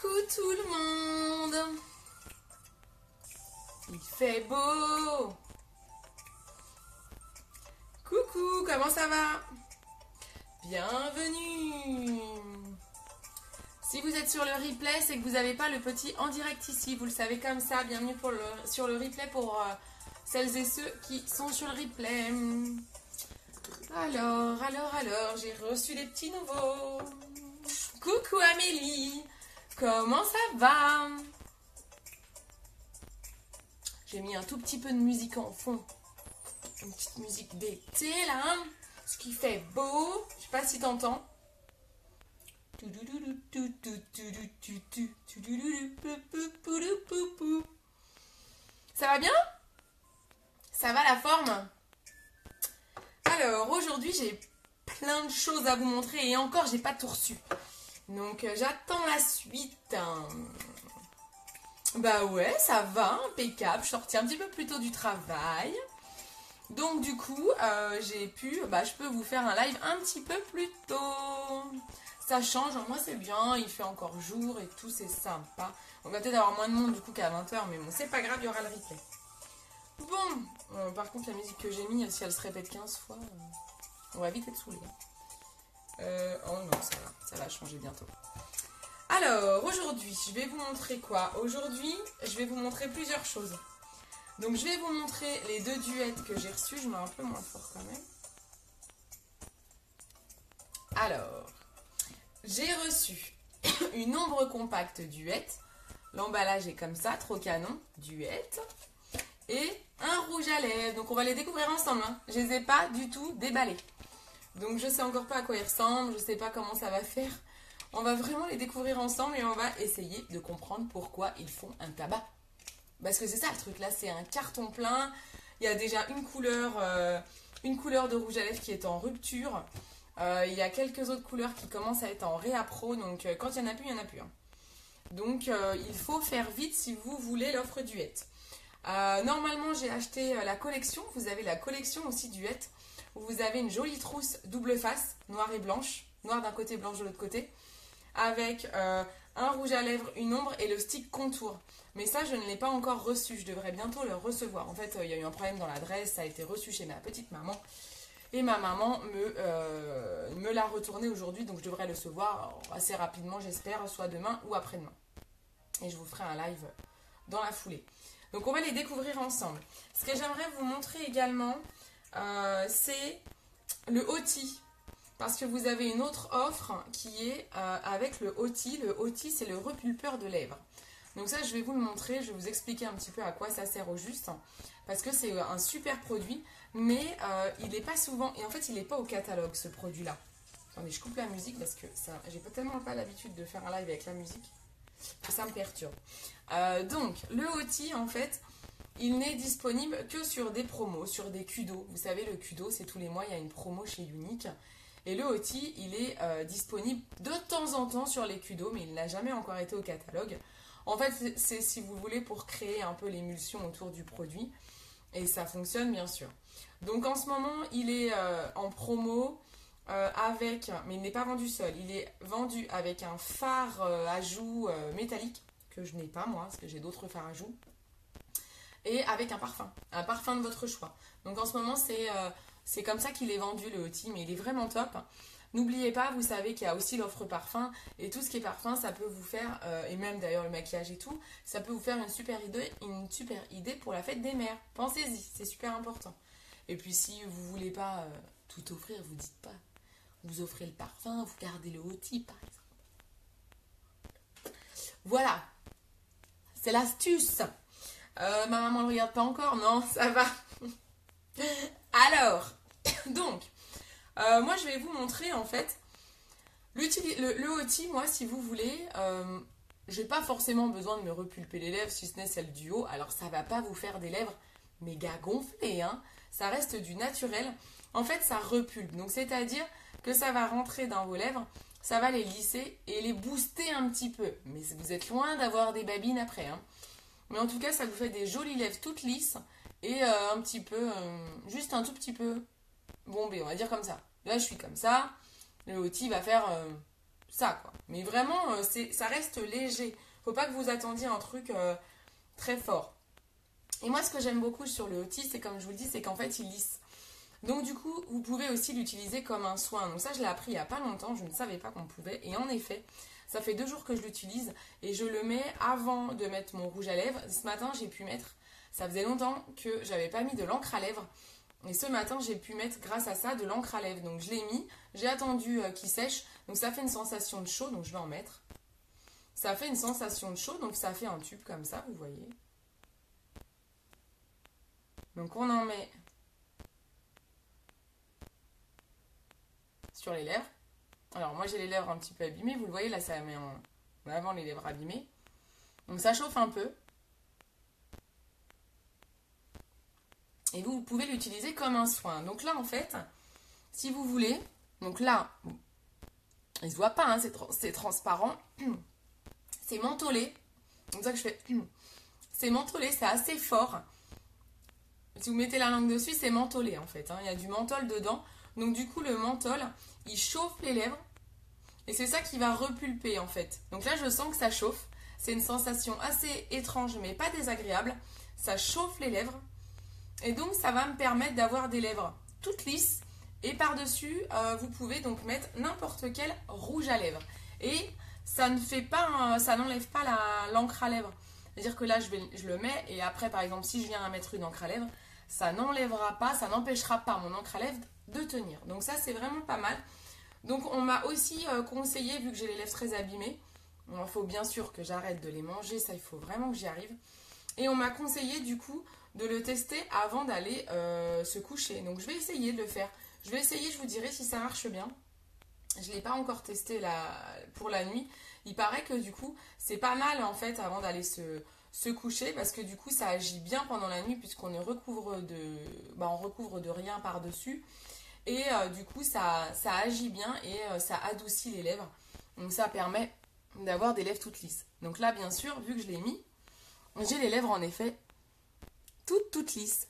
Coucou tout le monde. Il fait beau. Coucou, comment ça va? Bienvenue. Si vous êtes sur le replay, c'est que vous n'avez pas le petit en direct ici. Vous le savez comme ça. Bienvenue sur le replay pour celles et ceux qui sont sur le replay. Alors, j'ai reçu des petits nouveaux. Coucou Amélie. Comment ça va? J'ai mis un tout petit peu de musique en fond. Une petite musique d'été là. Ce qui fait beau. Je sais pas si t'entends. Ça va bien? Ça va la forme? Alors aujourd'hui j'ai plein de choses à vous montrer et encore j'ai pas tout reçu. Donc j'attends la suite. Bah ouais, ça va, impeccable. Je suis sortie un petit peu plus tôt du travail. Donc du coup, je peux vous faire un live un petit peu plus tôt. Ça change, moi c'est bien, il fait encore jour et tout, c'est sympa. On va peut-être avoir moins de monde du coup qu'à 20h, mais bon, c'est pas grave, il y aura le replay. Bon, par contre la musique que j'ai mis, si elle se répète 15 fois, on va vite être saoulé. Oh non, ça va changer bientôt. Alors, aujourd'hui, je vais vous montrer quoi? Aujourd'hui, je vais vous montrer plusieurs choses. Donc, je vais vous montrer les deux duets que j'ai reçus. Je mets un peu moins fort quand même. Alors, j'ai reçu une ombre compacte duet. L'emballage est comme ça, trop canon, duet. Et un rouge à lèvres. Donc, on va les découvrir ensemble. Hein. Je les ai pas du tout déballés. Donc, je sais encore pas à quoi ils ressemblent. Je sais pas comment ça va faire. On va vraiment les découvrir ensemble et on va essayer de comprendre pourquoi ils font un tabac. Parce que c'est ça le truc, là c'est un carton plein. Il y a déjà une couleur de rouge à lèvres qui est en rupture. Il y a quelques autres couleurs qui commencent à être en réappro. Donc quand il n'y en a plus, il n'y en a plus. Hein. Donc il faut faire vite si vous voulez l'offre duet. Normalement j'ai acheté la collection. Vous avez la collection aussi duet. Où vous avez une jolie trousse double face, noire et blanche. Noire d'un côté, blanche de l'autre côté. Avec un rouge à lèvres, une ombre et le stick contour. Mais ça, je ne l'ai pas encore reçu. Je devrais bientôt le recevoir. En fait, il y a eu un problème dans l'adresse. Ça a été reçu chez ma petite maman. Et ma maman me l'a retourné aujourd'hui. Donc, je devrais le recevoir assez rapidement, j'espère, soit demain ou après-demain. Et je vous ferai un live dans la foulée. Donc, on va les découvrir ensemble. Ce que j'aimerais vous montrer également, c'est le OTI. Parce que vous avez une autre offre qui est avec le OTI. Le OTI, c'est le repulpeur de lèvres. Donc ça, je vais vous le montrer. Je vais vous expliquer un petit peu à quoi ça sert au juste. Parce que c'est un super produit. Mais il n'est pas souvent... Et en fait, il n'est pas au catalogue, ce produit-là. Attendez, je coupe la musique parce que j'ai tellement pas l'habitude de faire un live avec la musique que ça me perturbe. Donc, le OTI, en fait... Il n'est disponible que sur des promos, sur des kudos. Vous savez, le kudo, c'est tous les mois, il y a une promo chez Unique. Et le OTI, il est disponible de temps en temps sur les kudos, mais il n'a jamais encore été au catalogue. En fait, c'est si vous voulez pour créer un peu l'émulsion autour du produit. Et ça fonctionne bien sûr. Donc en ce moment, il est en promo mais il n'est pas vendu seul. Il est vendu avec un fard à joues métallique, que je n'ai pas moi, parce que j'ai d'autres fards à joues. Et avec un parfum de votre choix. Donc en ce moment, c'est comme ça qu'il est vendu le OTI, mais il est vraiment top. N'oubliez pas, vous savez qu'il y a aussi l'offre parfum, et tout ce qui est parfum, ça peut vous faire, et même d'ailleurs le maquillage et tout, ça peut vous faire une super idée pour la fête des mères. Pensez-y, c'est super important. Et puis si vous voulez pas tout offrir, vous dites pas, vous offrez le parfum, vous gardez le OTI par exemple. Voilà, c'est l'astuce. Ma maman ne regarde pas encore? Non, ça va. Alors, donc, moi je vais vous montrer en fait le OTI. Moi, si vous voulez, j'ai pas forcément besoin de me repulper les lèvres, si ce n'est celle du haut. Alors, ça va pas vous faire des lèvres méga gonflées, hein. Ça reste du naturel. En fait, ça repulpe. Donc, c'est-à-dire que ça va rentrer dans vos lèvres, ça va les lisser et les booster un petit peu. Mais vous êtes loin d'avoir des babines après, hein. Mais en tout cas, ça vous fait des jolies lèvres toutes lisses et un petit peu, juste un tout petit peu bombé, on va dire comme ça. Là, je suis comme ça. Le OTI va faire ça quoi. Mais vraiment, ça reste léger. Faut pas que vous attendiez un truc très fort. Et moi, ce que j'aime beaucoup sur le Hoti, c'est comme je vous le dis, c'est qu'en fait, il lisse. Donc du coup, vous pouvez aussi l'utiliser comme un soin. Donc ça, je l'ai appris il n'y a pas longtemps, je ne savais pas qu'on pouvait. Et en effet, ça fait 2 jours que je l'utilise et je le mets avant de mettre mon rouge à lèvres. Ce matin, j'ai pu mettre, ça faisait longtemps que j'avais pas mis de l'encre à lèvres. Et ce matin, j'ai pu mettre, grâce à ça, de l'encre à lèvres. Donc je l'ai mis, j'ai attendu qu'il sèche. Donc ça fait une sensation de chaud, donc je vais en mettre. Ça fait une sensation de chaud, donc ça fait un tube comme ça, vous voyez. Donc on en met sur les lèvres. Alors moi j'ai les lèvres un petit peu abîmées, vous le voyez là, ça met en avant les lèvres abîmées. Donc ça chauffe un peu. Et vous pouvez l'utiliser comme un soin. Donc là en fait, si vous voulez, donc là, il se voit pas, hein, c'est transparent. C'est mentholé. Donc ça que je fais. C'est mentholé, c'est assez fort. Si vous mettez la langue dessus, c'est mentholé en fait. Hein. Il y a du menthol dedans. Donc du coup, le menthol, il chauffe les lèvres. Et c'est ça qui va repulper en fait. Donc là, je sens que ça chauffe. C'est une sensation assez étrange, mais pas désagréable. Ça chauffe les lèvres. Et donc, ça va me permettre d'avoir des lèvres toutes lisses. Et par-dessus, vous pouvez donc mettre n'importe quel rouge à lèvres. Et ça ne fait pas, ça n'enlève pas l'encre à lèvres. C'est-à-dire que là, je le mets. Et après, par exemple, si je viens à mettre une encre à lèvres, ça n'enlèvera pas, ça n'empêchera pas mon encre à lèvres de tenir. Donc ça, c'est vraiment pas mal. Donc on m'a aussi conseillé, vu que j'ai les lèvres très abîmées, il faut bien sûr que j'arrête de les manger, ça il faut vraiment que j'y arrive. Et on m'a conseillé du coup de le tester avant d'aller se coucher. Donc je vais essayer de le faire. Je vais essayer, je vous dirai si ça marche bien. Je ne l'ai pas encore testé pour la nuit. Il paraît que du coup, c'est pas mal en fait avant d'aller se coucher parce que du coup, ça agit bien pendant la nuit puisqu'on ne recouvre on recouvre de rien par-dessus. Et du coup, ça agit bien et ça adoucit les lèvres. Donc ça permet d'avoir des lèvres toutes lisses. Donc là, bien sûr, vu que je l'ai mis, j'ai les lèvres en effet toutes lisses.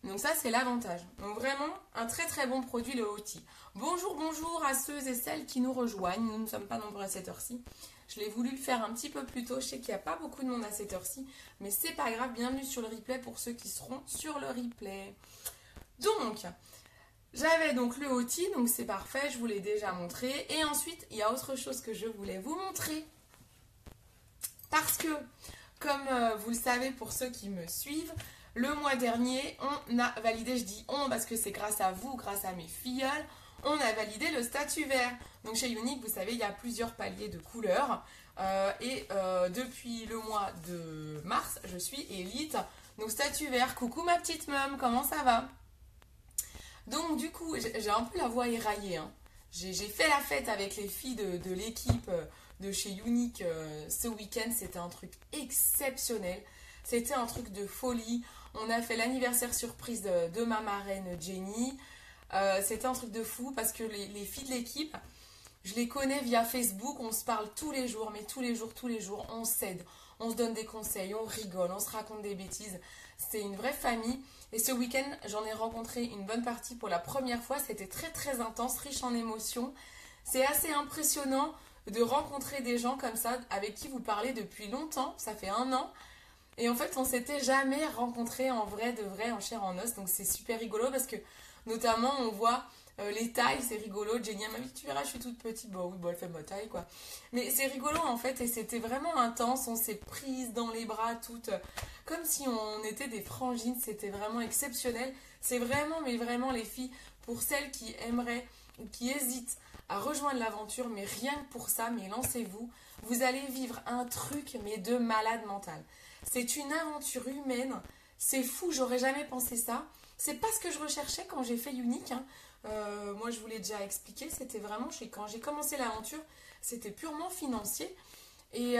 Donc ça, c'est l'avantage. Donc vraiment, un très très bon produit, le Hoti. Bonjour à ceux et celles qui nous rejoignent. Nous ne sommes pas nombreux à cette heure-ci. Je l'ai voulu le faire un petit peu plus tôt. Je sais qu'il n'y a pas beaucoup de monde à cette heure-ci. Mais c'est pas grave. Bienvenue sur le replay pour ceux qui seront sur le replay. Donc, j'avais donc le Hoti. Donc c'est parfait. Je vous l'ai déjà montré. Et ensuite, il y a autre chose que je voulais vous montrer. Parce que, comme vous le savez pour ceux qui me suivent, le mois dernier, on a validé, je dis on parce que c'est grâce à vous, grâce à mes filleuls, on a validé le statut vert. Donc chez Younique, vous savez, il y a plusieurs paliers de couleurs. Depuis le mois de mars, je suis élite. Donc statut vert, coucou ma petite meum, comment ça va? Donc du coup, j'ai un peu la voix éraillée. Hein. J'ai fait la fête avec les filles de l'équipe de chez Younique ce week-end. C'était un truc exceptionnel. C'était un truc de folie. On a fait l'anniversaire surprise de ma marraine Jenny. C'était un truc de fou parce que les filles de l'équipe, je les connais via Facebook. On se parle tous les jours, mais tous les jours, on s'aide. On se donne des conseils, on rigole, on se raconte des bêtises. C'est une vraie famille. Et ce week-end, j'en ai rencontré une bonne partie pour la première fois. C'était très très intense, riche en émotions. C'est assez impressionnant de rencontrer des gens comme ça avec qui vous parlez depuis longtemps. Ça fait 1 an. Et en fait, on s'était jamais rencontrés en vrai, de vrai, en chair, en os. Donc c'est super rigolo parce que notamment, on voit les tailles, c'est rigolo. Jenny m'a dit, tu verras, je suis toute petite. Bon, oui, bon, elle fait ma taille, quoi. Mais c'est rigolo, en fait, et c'était vraiment intense. On s'est prises dans les bras, toutes, comme si on était des frangines. C'était vraiment exceptionnel. C'est vraiment, mais vraiment, les filles, pour celles qui aimeraient ou qui hésitent à rejoindre l'aventure, mais rien que pour ça, mais lancez-vous. Vous allez vivre un truc, mais de malade mental. C'est une aventure humaine. C'est fou, j'aurais jamais pensé ça. C'est pas ce que je recherchais quand j'ai fait Younique. Hein. Moi, je vous l'ai déjà expliqué. C'était vraiment, quand j'ai commencé l'aventure, c'était purement financier. Et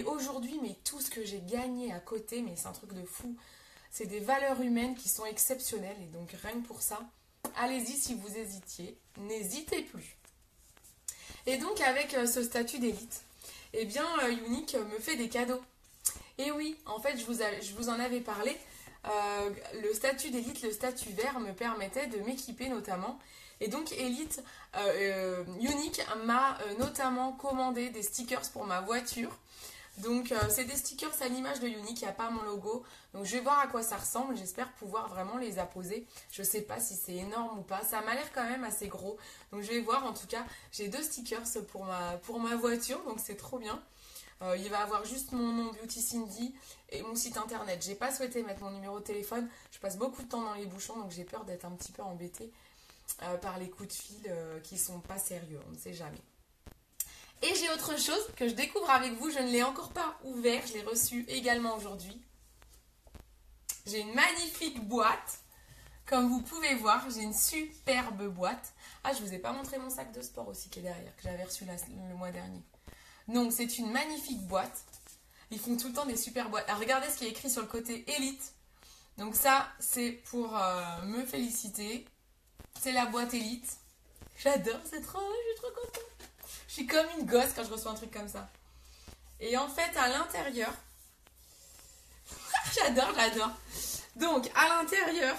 aujourd'hui, mais tout ce que j'ai gagné à côté, mais c'est un truc de fou. C'est des valeurs humaines qui sont exceptionnelles. Et donc, rien que pour ça, allez-y si vous hésitiez. N'hésitez plus. Et donc, avec ce statut d'élite, eh bien, Younique me fait des cadeaux. Et oui, en fait, je vous en avais parlé. Le statut d'élite, le statut vert me permettait de m'équiper notamment. Et donc Elite Unique m'a notamment commandé des stickers pour ma voiture. Donc c'est des stickers à l'image de Unique, il n'y a pas mon logo. Donc je vais voir à quoi ça ressemble, j'espère pouvoir vraiment les apposer. Je ne sais pas si c'est énorme ou pas, ça m'a l'air quand même assez gros. Donc je vais voir, en tout cas j'ai 2 stickers pour ma voiture, donc c'est trop bien. Il va avoir juste mon nom Beauty Cindy et mon site internet. J'ai pas souhaité mettre mon numéro de téléphone, je passe beaucoup de temps dans les bouchons, donc j'ai peur d'être un petit peu embêtée par les coups de fil qui sont pas sérieux, on ne sait jamais. Et j'ai autre chose que je découvre avec vous, je ne l'ai encore pas ouvert, je l'ai reçu également aujourd'hui. J'ai une magnifique boîte, comme vous pouvez voir, j'ai une superbe boîte. Ah, je vous ai pas montré mon sac de sport aussi qui est derrière, que j'avais reçu le mois dernier. Donc c'est une magnifique boîte, ils font tout le temps des super boîtes. Alors regardez ce qui est écrit sur le côté Elite. Donc ça, c'est pour me féliciter, c'est la boîte Elite. J'adore, c'est trop, je suis trop contente. Je suis comme une gosse quand je reçois un truc comme ça. Et en fait, à l'intérieur... j'adore. Donc, à l'intérieur,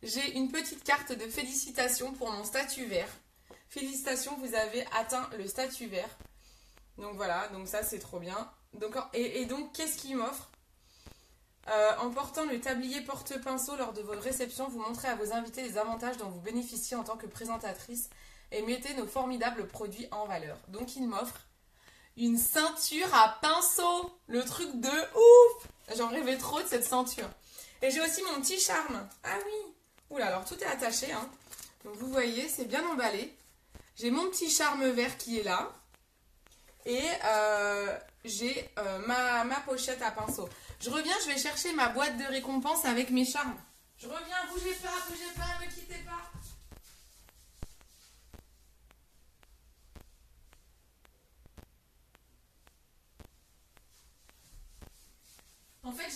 j'ai une petite carte de félicitations pour mon statut vert. Félicitations, vous avez atteint le statut vert. Donc voilà, donc ça, c'est trop bien. Donc, et donc, qu'est-ce qu'il m'offre ? En portant le tablier porte-pinceau lors de votre réception, vous montrez à vos invités les avantages dont vous bénéficiez en tant que présentatrice et mettez nos formidables produits en valeur. Donc il m'offre une ceinture à pinceau, le truc de ouf. J'en rêvais trop de cette ceinture. Et j'ai aussi mon petit charme. Ah oui. Oula, alors tout est attaché, hein. Donc vous voyez, c'est bien emballé. J'ai mon petit charme vert qui est là. Et j'ai ma pochette à pinceau. Je reviens, je vais chercher ma boîte de récompense avec mes charmes. Je reviens, bougez pas, ne quittez pas. En fait,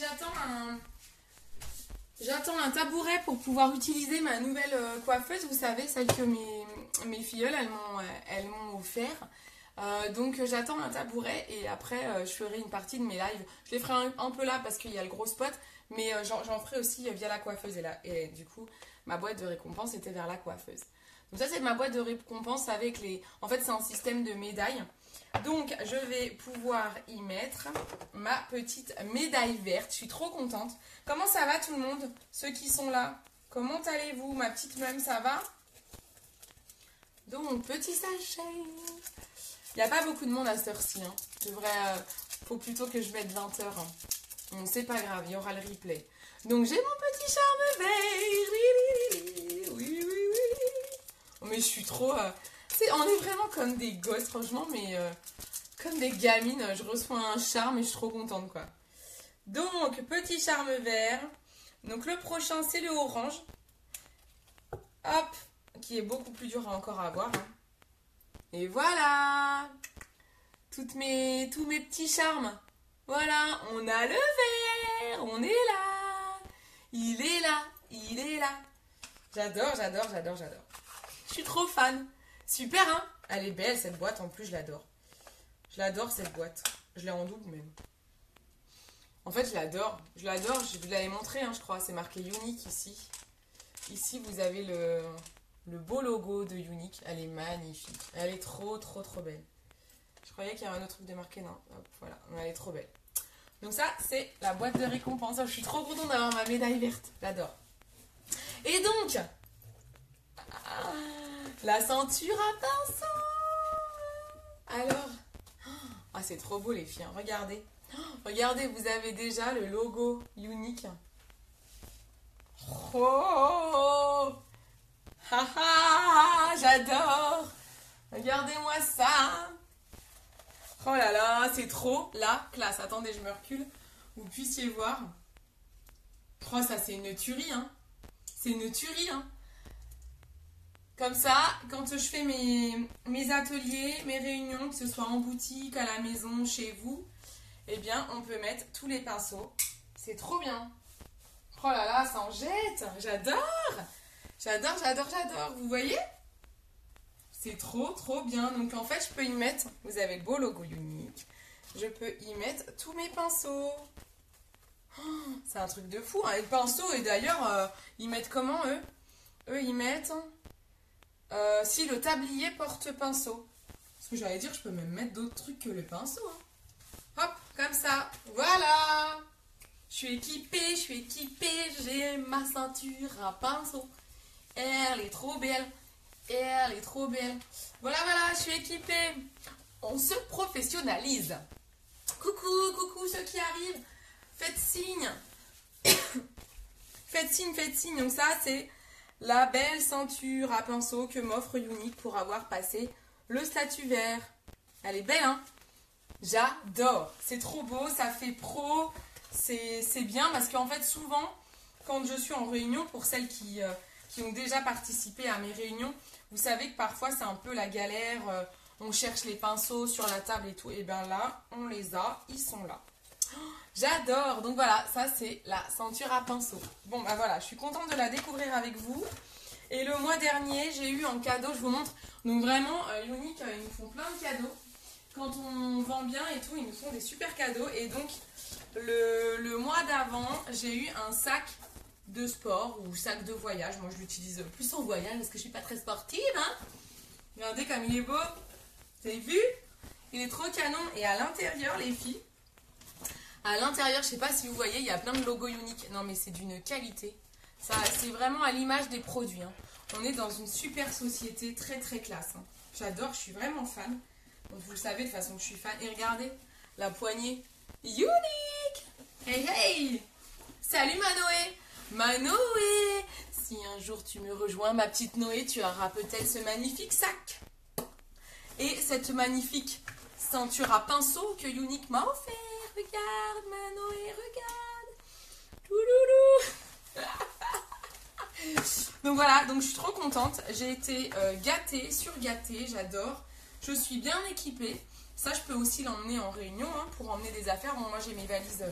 j'attends un tabouret pour pouvoir utiliser ma nouvelle coiffeuse. Vous savez, celle que mes filleules, elles m'ont offert. Donc j'attends un tabouret et après je ferai une partie de mes lives. Je les ferai un peu là parce qu'il y a le gros spot, mais j'en ferai aussi via la coiffeuse. Et du coup, ma boîte de récompense était vers la coiffeuse. Donc ça, c'est ma boîte de récompense avec les... En fait, c'est un système de médailles. Donc, je vais pouvoir y mettre ma petite médaille verte. Je suis trop contente. Comment ça va tout le monde? Ceux qui sont là, comment allez-vous? Ma petite même, ça va? Donc, petit sachet. Il n'y a pas beaucoup de monde à cette heure-ci. Hein. Faut plutôt que je mette 20h. Hein. Bon, c'est pas grave, il y aura le replay. Donc, j'ai mon petit charme vert. Oui. Oh, mais je suis trop... on est vraiment comme des gosses, franchement, mais comme des gamines. Je reçois un charme et je suis trop contente, quoi. Donc, petit charme vert. Donc, le prochain, c'est le orange. Hop, qui est beaucoup plus dur encore à avoir. Hein. Et voilà, tous mes petits charmes. Voilà, on a le vert, on est là. Il est là. J'adore. Je suis trop fan. Super, hein? Elle est belle, cette boîte. En plus, je l'adore. Je l'adore, cette boîte. Je l'ai en double, même. En fait, je l'adore. Je vous l'avais montré, hein, je crois. C'est marqué Unique, ici. Ici, vous avez le beau logo de Unique. Elle est magnifique. Elle est trop belle. Je croyais qu'il y avait un autre truc de marqué. Non, hop, voilà. Elle est trop belle. Donc ça, c'est la boîte de récompense. Je suis trop contente d'avoir ma médaille verte. J'adore. Et donc... la ceinture à pinceau. Alors, c'est trop beau les filles, hein. Regardez. Regardez, vous avez déjà le logo Unique. Oh, j'adore. Regardez-moi ça. Oh là là, c'est trop la classe. Attendez, je me recule. Vous puissiez voir. Oh, ça c'est une tuerie, hein. C'est une tuerie, hein. Comme ça, quand je fais mes ateliers, mes réunions, que ce soit en boutique, à la maison, chez vous, eh bien, on peut mettre tous les pinceaux. C'est trop bien. Oh là là, ça en jette. J'adore. Vous voyez? C'est trop bien. Donc, en fait, je peux y mettre... Vous avez le beau logo Unique. Je peux y mettre tous mes pinceaux. Oh, c'est un truc de fou, hein. Les pinceaux, et d'ailleurs, ils mettent comment, eux? Eux, ils mettent... Si le tablier porte pinceau. Parce que j'allais dire, je peux même mettre d'autres trucs que le pinceau. Hein. Hop, comme ça. Voilà. Je suis équipée, j'ai ma ceinture à pinceau. Elle est trop belle. Elle est trop belle. Voilà, je suis équipée. On se professionnalise. Coucou ceux qui arrivent. Faites signe. Faites signe. Donc ça, c'est la belle ceinture à pinceau que m'offre Younique pour avoir passé le statut vert. Elle est belle, hein? J'adore. C'est trop beau, ça fait pro. C'est bien parce qu'en fait, souvent, quand je suis en réunion, pour celles qui ont déjà participé à mes réunions, vous savez que parfois, c'est un peu la galère. On cherche les pinceaux sur la table et tout. Et bien là, on les a. Ils sont là. J'adore. Donc voilà, ça c'est la ceinture à pinceau. Bon bah voilà, je suis contente de la découvrir avec vous. Et le mois dernier, j'ai eu en cadeau, je vous montre. Donc vraiment, Younique, ils nous font plein de cadeaux. Quand on vend bien et tout, ils nous font des super cadeaux. Et donc, le mois d'avant, j'ai eu un sac de sport ou sac de voyage. Moi, je l'utilise plus en voyage parce que je suis pas très sportive. Hein. Regardez comme il est beau. Vous avez vu? Il est trop canon. Et à l'intérieur, les filles, à l'intérieur, je sais pas si vous voyez, il y a plein de logos Younique. Non, mais c'est d'une qualité. Ça, c'est vraiment à l'image des produits. Hein. On est dans une super société, très très classe. Hein. J'adore, je suis vraiment fan. Donc, vous le savez de toute façon que je suis fan. Et regardez, la poignée. Younique! Hey! Salut Manoé! Manoé! Si un jour tu me rejoins, ma petite Noé, tu auras peut-être ce magnifique sac. Et cette magnifique ceinture à pinceau que Younique m'a offert. Regarde, Manoé, regarde. Touloulou. Donc voilà, donc je suis trop contente. J'ai été gâtée, surgâtée, j'adore. Je suis bien équipée. Ça, je peux aussi l'emmener en réunion hein, pour emmener des affaires. Bon, moi, j'ai mes valises,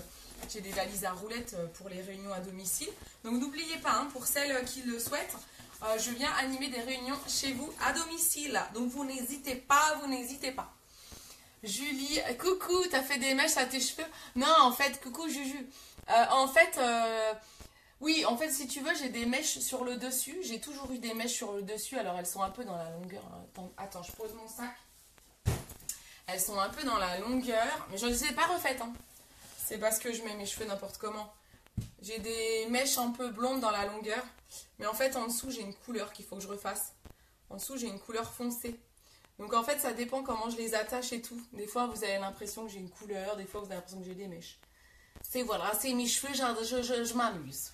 j'ai des valises à roulettes pour les réunions à domicile. Donc n'oubliez pas, hein, pour celles qui le souhaitent, je viens animer des réunions chez vous à domicile. Donc vous n'hésitez pas, Julie, coucou, t'as fait des mèches à tes cheveux? Non, en fait, coucou Juju. Oui, en fait, si tu veux, j'ai des mèches sur le dessus. J'ai toujours eu des mèches sur le dessus, alors elles sont un peu dans la longueur. Attends, je pose mon sac. Elles sont un peu dans la longueur, mais je ne les ai pas refaites. Hein. C'est parce que je mets mes cheveux n'importe comment. J'ai des mèches un peu blondes dans la longueur, mais en fait, en dessous, j'ai une couleur qu'il faut que je refasse. En dessous, j'ai une couleur foncée. Donc en fait, ça dépend comment je les attache et tout. Des fois, vous avez l'impression que j'ai une couleur, des fois, vous avez l'impression que j'ai des mèches. C'est voilà, c'est mes cheveux, je m'amuse.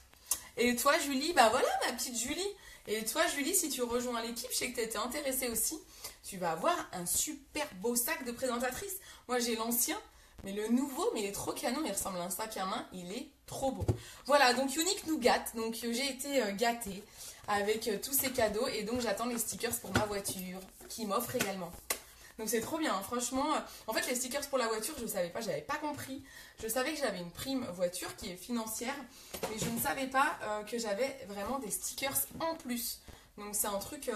Et toi, Julie, bah voilà, ma petite Julie. Et toi, Julie, si tu rejoins l'équipe, je sais que tu étais intéressée aussi. Tu vas avoir un super beau sac de présentatrice. Moi, j'ai l'ancien, mais le nouveau, mais il est trop canon. Il ressemble à un sac à main. Il est trop beau. Voilà, donc Younique nous gâte. Donc, j'ai été gâtée avec tous ces cadeaux. Et donc, j'attends les stickers pour ma voiture, qui m'offre également. Donc, c'est trop bien. Hein. Franchement, en fait, les stickers pour la voiture, je ne savais pas. Je n'avais pas compris. Je savais que j'avais une prime voiture qui est financière. Mais je ne savais pas que j'avais vraiment des stickers en plus. Donc c'est un truc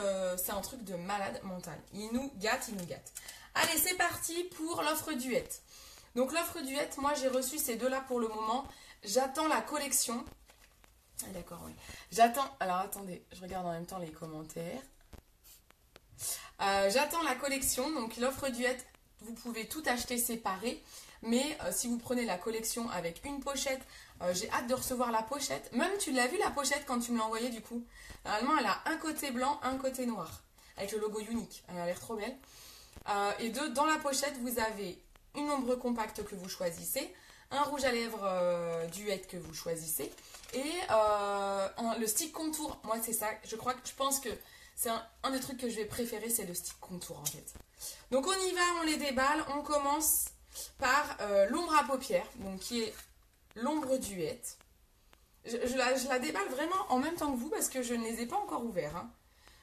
de malade mental. Il nous gâte. Allez, c'est parti pour l'offre duette. Donc l'offre duette, moi j'ai reçu ces deux-là pour le moment. J'attends la collection. Ah, d'accord, oui. J'attends. Alors attendez, je regarde en même temps les commentaires. J'attends la collection. Donc l'offre duette, vous pouvez tout acheter séparé. Mais si vous prenez la collection avec une pochette, j'ai hâte de recevoir la pochette. Même tu l'as vu la pochette quand tu me l'as envoyée du coup. Normalement elle a un côté blanc, un côté noir. Avec le logo Younique. Elle a l'air trop belle. Et dans la pochette vous avez une ombre compacte que vous choisissez. Un rouge à lèvres duette que vous choisissez. Et le stick contour. Moi c'est ça. Je pense que c'est un des trucs que je vais préférer. C'est le stick contour en fait. Donc on y va, on les déballe. On commence par l'ombre à paupières, donc qui est l'ombre duette. Je la déballe vraiment en même temps que vous parce que je ne les ai pas encore ouverts. Hein.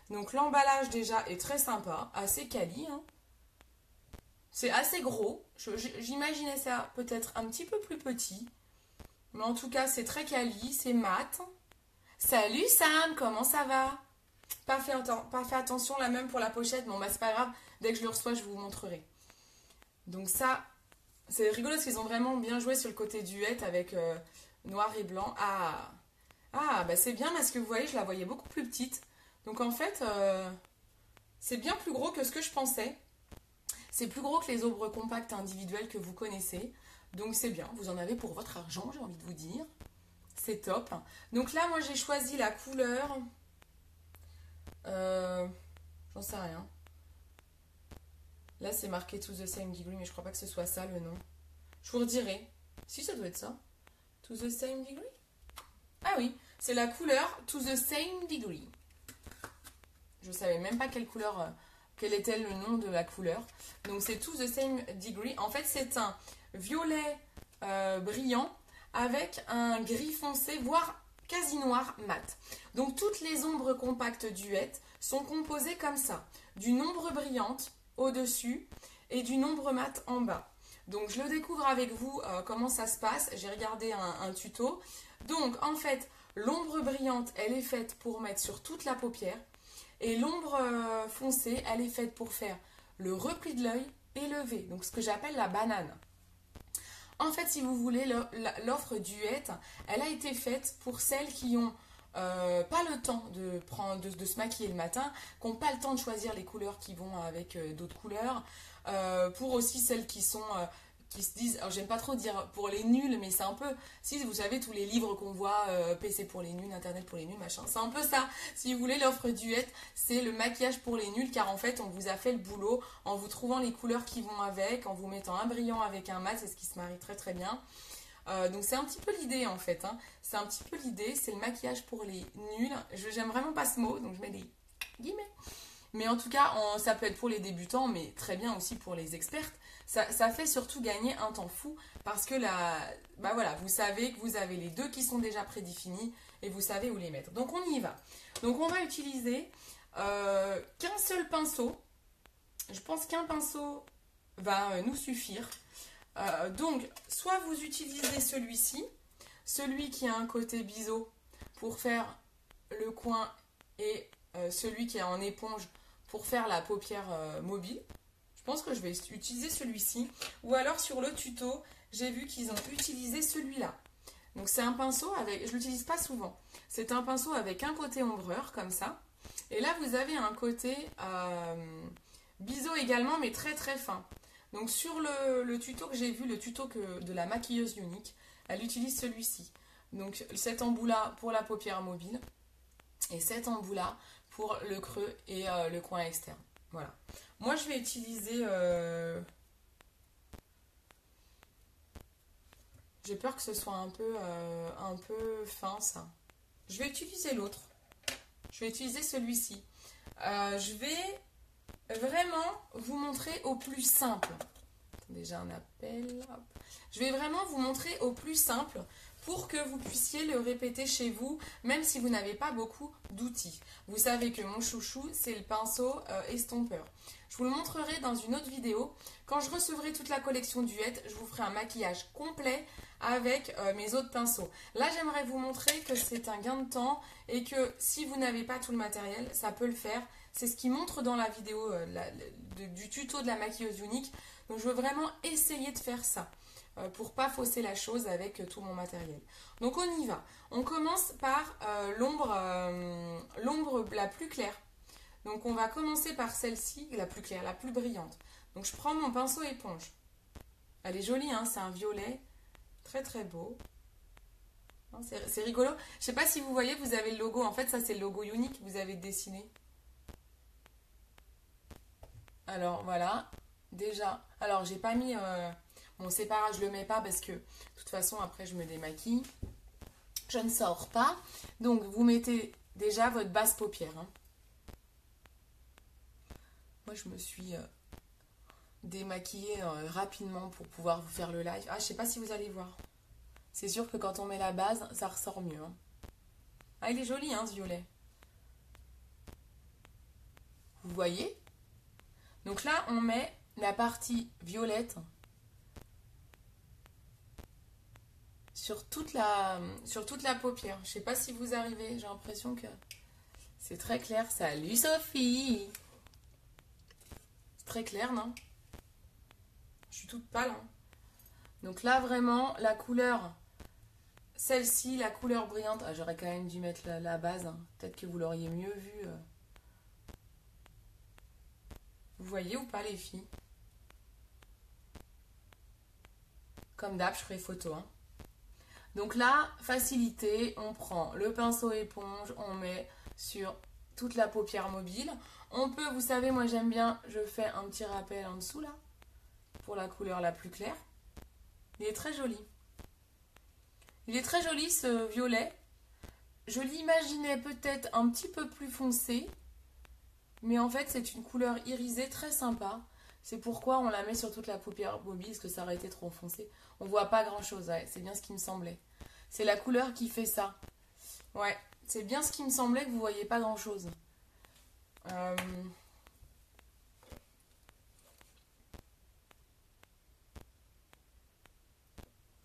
Donc l'emballage déjà est très sympa, assez quali. Hein. C'est assez gros. J'imaginais ça peut-être un petit peu plus petit. Mais en tout cas, c'est très quali, c'est mat. Salut Sam, comment ça va? Pas fait attention là même pour la pochette. Bon bah c'est pas grave, dès que je le reçois, je vous montrerai. Donc ça... C'est rigolo parce qu'ils ont vraiment bien joué sur le côté duette avec noir et blanc. Ah bah c'est bien parce que vous voyez, je la voyais beaucoup plus petite. Donc en fait, C'est bien plus gros que ce que je pensais. C'est plus gros que les ombres compactes individuelles que vous connaissez. Donc c'est bien, vous en avez pour votre argent, j'ai envie de vous dire. C'est top. Donc là, moi j'ai choisi la couleur... j'en sais rien. Là c'est marqué To the Same Degree, mais je crois pas que ce soit ça le nom. Je vous redirai. Si, ça doit être ça. To the Same Degree. Ah oui, c'est la couleur To the Same Degree. Je savais même pas quelle couleur, quel était le nom de la couleur. Donc c'est To the Same Degree. En fait, c'est un violet brillant avec un gris foncé, voire quasi noir mat. Donc toutes les ombres compactes duettes sont composées comme ça, d'une ombre brillante au-dessus et d'une ombre mat en bas. Donc je le découvre avec vous comment ça se passe. J'ai regardé un tuto. Donc en fait, l'ombre brillante, elle est faite pour mettre sur toute la paupière. Et l'ombre foncée, elle est faite pour faire le repli de l'œil et le V. Donc ce que j'appelle la banane. En fait, si vous voulez, l'offre duette, elle a été faite pour celles qui ont pas le temps de se maquiller le matin, qui n'ont pas le temps de choisir les couleurs qui vont avec d'autres couleurs, pour aussi celles qui sont... qui se disent, alors j'aime pas trop dire pour les nuls, mais c'est un peu, si vous savez tous les livres qu'on voit, PC pour les nuls, Internet pour les nuls, machin, c'est un peu ça. Si vous voulez, l'offre duette, c'est le maquillage pour les nuls, car en fait on vous a fait le boulot en vous trouvant les couleurs qui vont avec, en vous mettant un brillant avec un mat, c'est ce qui se marie très très bien. Donc c'est un petit peu l'idée en fait, hein. C'est un petit peu l'idée, c'est le maquillage pour les nuls. J'aime vraiment pas ce mot, donc je mets des guillemets. Mais en tout cas, ça peut être pour les débutants, mais très bien aussi pour les expertes. Ça fait surtout gagner un temps fou parce que bah voilà, vous savez que vous avez les deux qui sont déjà prédéfinis et vous savez où les mettre. Donc on y va. Donc on va utiliser qu'un seul pinceau. Je pense qu'un pinceau va nous suffire. Donc soit vous utilisez celui-ci, celui qui a un côté biseau pour faire le coin et celui qui est en éponge pour faire la paupière mobile. Je pense que je vais utiliser celui-ci. Ou alors sur le tuto, j'ai vu qu'ils ont utilisé celui-là. Donc c'est un pinceau avec... Je ne l'utilise pas souvent. C'est un pinceau avec un côté ombreur, comme ça. Et là, vous avez un côté biseau également, mais très très fin. Donc sur le tuto que j'ai vu, le tuto de la maquilleuse unique, elle utilise celui-ci. Donc cet embout-là pour la paupière mobile. Et cet embout-là pour le creux et le coin externe. Voilà. Moi, je vais utiliser... J'ai peur que ce soit un peu fin, ça. Je vais utiliser l'autre. Je vais utiliser celui-ci. Je vais vraiment vous montrer au plus simple. Déjà un appel. Hop. Je vais vraiment vous montrer au plus simple pour que vous puissiez le répéter chez vous, même si vous n'avez pas beaucoup d'outils. Vous savez que mon chouchou, c'est le pinceau estompeur. Je vous le montrerai dans une autre vidéo. Quand je recevrai toute la collection duette, je vous ferai un maquillage complet avec mes autres pinceaux. Là, j'aimerais vous montrer que c'est un gain de temps et que si vous n'avez pas tout le matériel, ça peut le faire. C'est ce qui montre dans la vidéo du tuto de la maquilleuse unique. Donc, je veux vraiment essayer de faire ça pour pas fausser la chose avec tout mon matériel. Donc, on y va. On commence par l'ombre la plus claire. Donc, on va commencer par celle-ci, la plus claire, la plus brillante. Donc, je prends mon pinceau éponge. Elle est jolie, hein, c'est un violet. Très, très beau. C'est rigolo. Je sais pas si vous voyez, vous avez le logo. En fait, ça, c'est le logo unique que vous avez dessiné. Alors, voilà. Déjà. Alors, j'ai pas mis... mon séparage, je le mets pas parce que, de toute façon, après, je me démaquille. Je ne sors pas. Donc, vous mettez déjà votre basse paupière, hein. Moi, je me suis démaquillée rapidement pour pouvoir vous faire le live. Ah, je sais pas si vous allez voir. C'est sûr que quand on met la base, ça ressort mieux, hein. Ah, il est joli, hein, ce violet. Vous voyez? Donc là, on met la partie violette sur toute la paupière. Je sais pas si vous arrivez. J'ai l'impression que c'est très clair. Salut Sophie! Très clair, non? Je suis toute pâle, hein. Donc là, vraiment, la couleur, celle-ci, la couleur brillante. Ah, j'aurais quand même dû mettre la base, hein. Peut-être que vous l'auriez mieux vu. Vous voyez ou pas les filles? Comme d'hab, je ferai photo. Hein. Donc là, facilité, on prend le pinceau éponge, on met sur toute la paupière mobile. On peut, vous savez, moi j'aime bien, je fais un petit rappel en dessous là, pour la couleur la plus claire. Il est très joli. Il est très joli ce violet. Je l'imaginais peut-être un petit peu plus foncé, mais en fait c'est une couleur irisée très sympa. C'est pourquoi on la met sur toute la paupière mobile, parce que ça aurait été trop foncé. On voit pas grand chose, ouais, c'est bien ce qui me semblait. C'est la couleur qui fait ça. Ouais, c'est bien ce qui me semblait que vous voyez pas grand chose.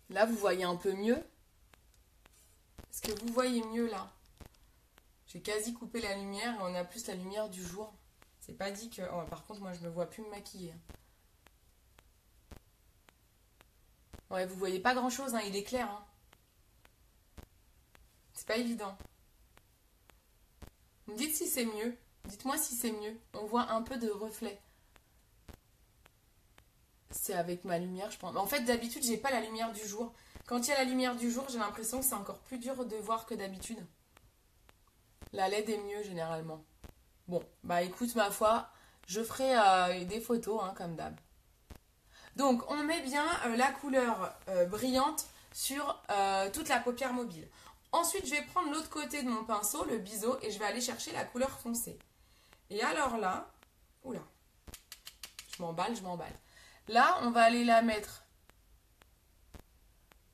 Là vous voyez un peu mieux. Est-ce que vous voyez mieux là? J'ai quasi coupé la lumière et on a plus la lumière du jour. C'est pas dit que... Oh, par contre, moi, je me vois plus me maquiller. Ouais, vous voyez pas grand-chose, hein, il est clair. Hein. C'est pas évident. Vous me dites si c'est mieux. Dites-moi si c'est mieux. On voit un peu de reflet. C'est avec ma lumière, je pense. En fait, d'habitude, j'ai pas la lumière du jour. Quand il y a la lumière du jour, j'ai l'impression que c'est encore plus dur de voir que d'habitude. La LED est mieux, généralement. Bon, bah écoute, ma foi, je ferai des photos, hein, comme d'hab. Donc, on met bien la couleur brillante sur toute la paupière mobile. Ensuite, je vais prendre l'autre côté de mon pinceau, le biseau, et je vais aller chercher la couleur foncée. Et alors là, oula, je m'emballe. Là, on va aller la mettre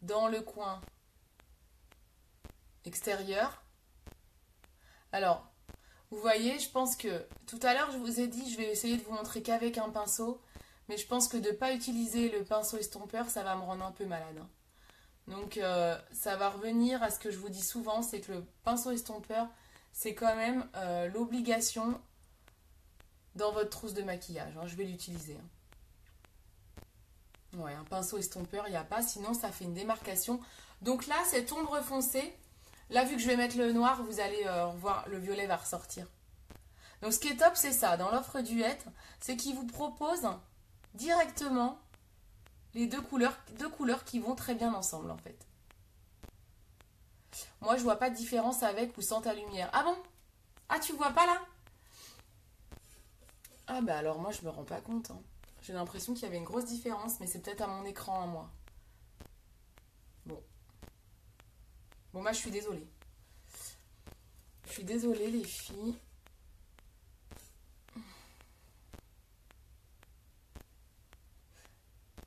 dans le coin extérieur. Alors, vous voyez, je pense que tout à l'heure, je vous ai dit, je vais essayer de vous montrer qu'avec un pinceau. Mais je pense que de ne pas utiliser le pinceau estompeur, ça va me rendre un peu malade. Hein. Donc, ça va revenir à ce que je vous dis souvent, c'est que le pinceau estompeur, c'est quand même l'obligation dans votre trousse de maquillage. Hein. Je vais l'utiliser. Hein. Ouais, un pinceau estompeur, il n'y a pas, sinon ça fait une démarcation. Donc là, cette ombre foncée, là, vu que je vais mettre le noir, vous allez voir, le violet va ressortir. Donc ce qui est top, c'est ça. Dans l'offre Duet, c'est qu'il vous propose directement les deux couleurs qui vont très bien ensemble, en fait. Moi, je vois pas de différence avec ou sans ta lumière. Ah bon? Ah, tu vois pas là? Ah bah alors moi, je me rends pas compte. Hein. J'ai l'impression qu'il y avait une grosse différence, mais c'est peut-être à mon écran, à moi. Bon. Bon, moi, je suis désolée. Je suis désolée, les filles.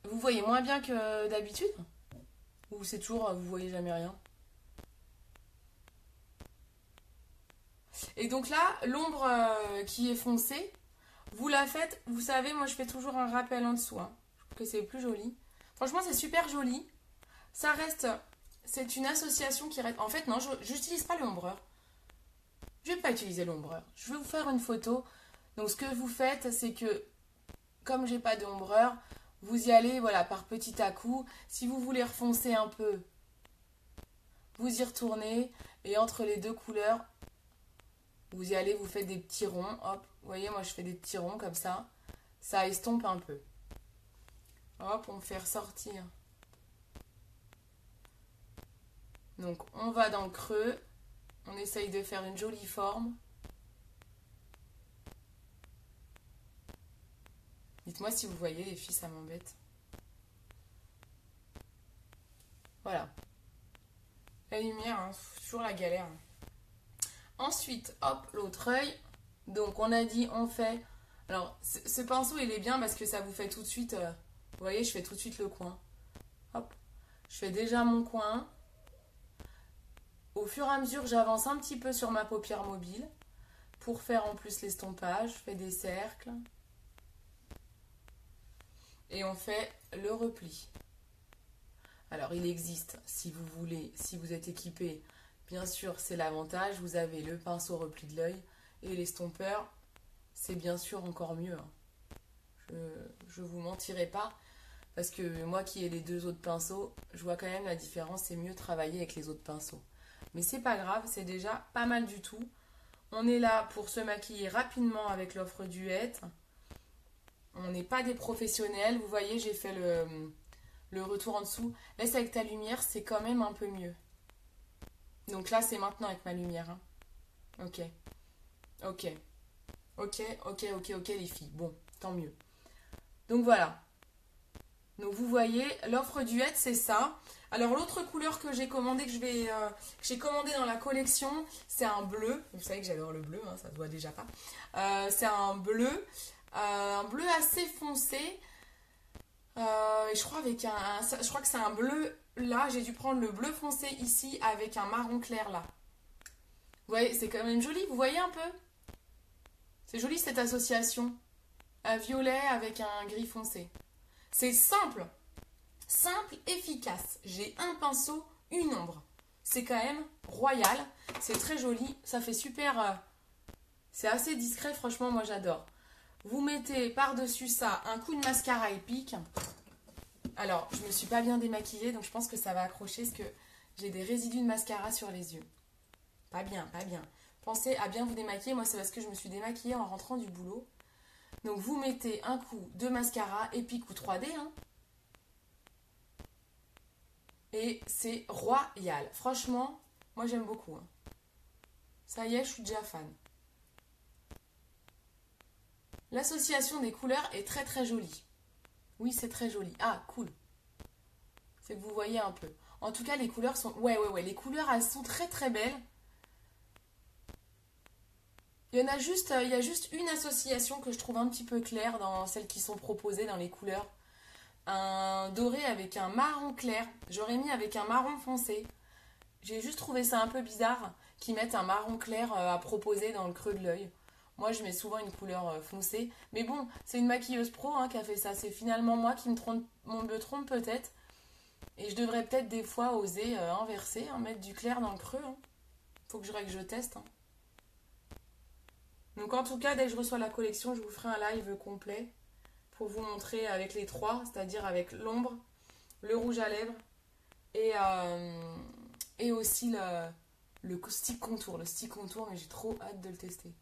Vous voyez moins bien que d'habitude? Ou c'est toujours, vous voyez jamais rien? Et donc là, l'ombre qui est foncée, vous la faites, vous savez, moi je fais toujours un rappel en dessous. Hein. Je trouve que c'est plus joli. Franchement, c'est super joli. Ça reste, c'est une association qui reste... En fait, non, je n'utilise pas l'ombreur. Je ne vais pas utiliser l'ombreur. Je vais vous faire une photo. Donc ce que vous faites, c'est que, comme j'ai pas d'ombreur, vous y allez, voilà, par petit à coup. Si vous voulez refoncer un peu, vous y retournez. Et entre les deux couleurs, vous y allez, vous faites des petits ronds. Hop, vous voyez, moi je fais des petits ronds comme ça. Ça estompe un peu. Hop, on fait ressortir. Donc on va dans le creux. On essaye de faire une jolie forme. Dites-moi si vous voyez, les filles, ça m'embête. Voilà. La lumière, hein, toujours la galère. Ensuite, hop, l'autre œil. Donc, on a dit, on fait... Alors, ce pinceau, il est bien parce que ça vous fait tout de suite... vous voyez, je fais tout de suite le coin. Hop. Je fais déjà mon coin. Au fur et à mesure, j'avance un petit peu sur ma paupière mobile pour faire en plus l'estompage. Je fais des cercles. Et on fait le repli. Alors, il existe, si vous voulez, si vous êtes équipé, bien sûr, c'est l'avantage. Vous avez le pinceau repli de l'œil et l'estompeur, c'est bien sûr encore mieux. Hein. Je vous mentirai pas, parce que moi qui ai les deux autres pinceaux, je vois quand même la différence. C'est mieux travailler avec les autres pinceaux. Mais c'est pas grave, c'est déjà pas mal du tout. On est là pour se maquiller rapidement avec l'offre Duet. On n'est pas des professionnels. Vous voyez, j'ai fait le retour en dessous. Laisse avec ta lumière, c'est quand même un peu mieux. Donc là, c'est maintenant avec ma lumière. Hein. Ok. Ok. Ok, les filles. Bon, tant mieux. Donc voilà. Donc vous voyez, l'offre duette, c'est ça. Alors l'autre couleur que j'ai commandé, que j'ai commandé dans la collection, c'est un bleu. Vous savez que j'adore le bleu, hein, ça se voit déjà pas. C'est un bleu assez foncé. Et je crois je crois que c'est un bleu là. J'ai dû prendre le bleu foncé ici avec un marron clair là. Vous voyez, c'est quand même joli. Vous voyez un peu? C'est joli cette association. Un violet avec un gris foncé. C'est simple, efficace. J'ai un pinceau, une ombre. C'est quand même royal. C'est très joli. Ça fait super... c'est assez discret, franchement, moi j'adore. Vous mettez par-dessus ça un coup de mascara épique. Alors, je me suis pas bien démaquillée, donc je pense que ça va accrocher parce que j'ai des résidus de mascara sur les yeux. Pas bien, pas bien. Pensez à bien vous démaquiller. Moi, c'est parce que je me suis démaquillée en rentrant du boulot. Donc, vous mettez un coup de mascara épique ou 3D, hein. Et c'est royal. Franchement, moi j'aime beaucoup. Hein. Ça y est, je suis déjà fan. L'association des couleurs est très très jolie. Oui, c'est très joli. Ah, cool. C'est que vous voyez un peu. En tout cas, les couleurs sont... Ouais. Les couleurs, elles sont très très belles. Il y a juste une association que je trouve un petit peu claire dans celles qui sont proposées dans les couleurs. Un doré avec un marron clair. J'aurais mis avec un marron foncé. J'ai juste trouvé ça un peu bizarre qu'ils mettent un marron clair à proposer dans le creux de l'œil. Moi, je mets souvent une couleur foncée. Mais bon, c'est une maquilleuse pro hein, qui a fait ça. C'est finalement moi qui me trompe peut-être. Et je devrais peut-être des fois oser inverser, hein, mettre du clair dans le creux. Hein. Faut que je teste. Hein. Donc en tout cas, dès que je reçois la collection, je vous ferai un live complet pour vous montrer avec les trois, c'est-à-dire avec l'ombre, le rouge à lèvres et aussi le stick contour. Le stick contour, mais j'ai trop hâte de le tester.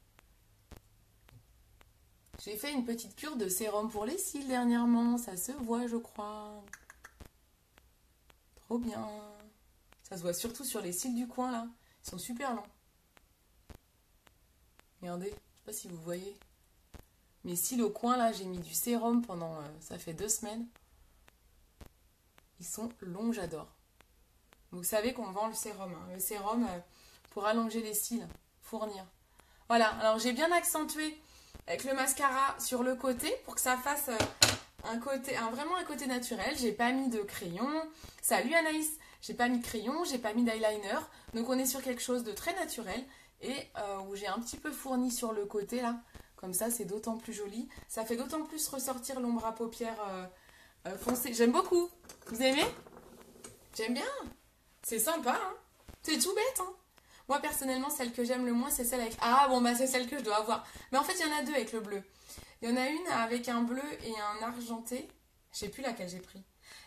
J'ai fait une petite cure de sérum pour les cils dernièrement, ça se voit je crois. Trop bien. Ça se voit surtout sur les cils du coin là, ils sont super longs. Regardez, je sais pas si vous voyez. Mes cils au coin là, j'ai mis du sérum pendant, ça fait 2 semaines. Ils sont longs, j'adore. Vous savez qu'on vend le sérum. Hein. Le sérum pour allonger les cils, fournir. Voilà, alors j'ai bien accentué avec le mascara sur le côté pour que ça fasse vraiment un côté naturel. J'ai pas mis de crayon. Salut Anaïs. J'ai pas mis de crayon, j'ai pas mis d'eyeliner. Donc on est sur quelque chose de très naturel et où j'ai un petit peu fourni sur le côté là. Comme ça, c'est d'autant plus joli. Ça fait d'autant plus ressortir l'ombre à paupières foncée. J'aime beaucoup. Vous aimez? J'aime bien. C'est sympa, hein? C'est tout bête, hein? Moi, personnellement, celle que j'aime le moins, c'est celle avec... Ah, bon, bah c'est celle que je dois avoir. Mais en fait, il y en a deux avec le bleu. Il y en a une avec un bleu et un argenté. Je sais plus laquelle j'ai pris.